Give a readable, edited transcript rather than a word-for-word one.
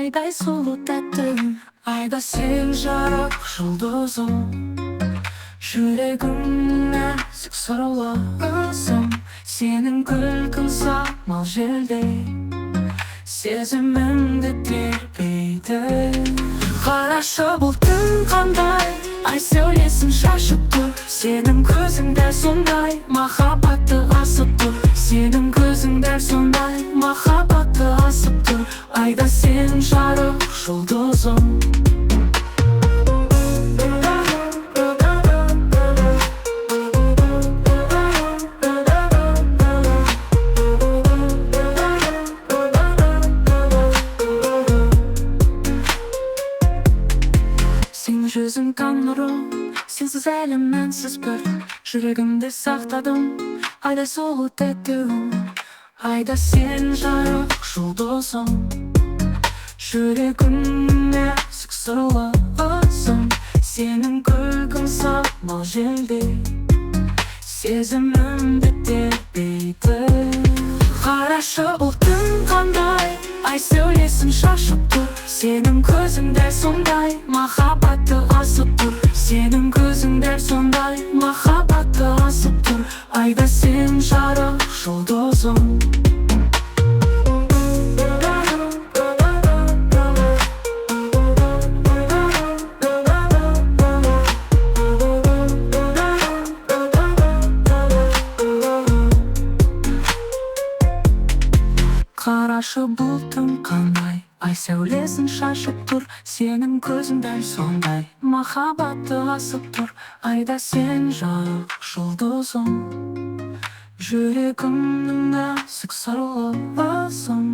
айдай сұлу тәттім, айда сен жарық жұлдызым. Жүрегімнің нәзік сырлы ызың, сенің күлкің самал желдей сезімімді тербейді. Қарашы бұл түн қандай, ай сәулесін шашып тұр. Сенің көзің дәл сондай, махаббатты асып тұр. Сенің көзің дәл сондай, махаббатты асып тұр. Айда сен жарық жұлдызым. Сенің жүзің таң нұры, сенсіз әлем мәнсіз бір. Жүрегімде сақтадым, айдай сұлу тәттім, айда сен жарық жұлдызым. Жүрегімнің нәзік сырлы ызың, сенің күлкің самал желдей сезімімді тербейді. Қарашы бұл түн қандай, ай сәулесін шашып тұр. Сенің көзің дәл сондай, махаббатты асып тұр. Сенің көзің дәл сондай, махаббатты асып тұр. Айда сен жарық жұлдызым. Қарашы бұл түн қандай, ай сәулесін шашып тұр. Сенің көзің дәл сондай, махаббатты асып тұр. Айда сен жарық жұлдызым. Жүрегімнің нәзік сырлы ызың.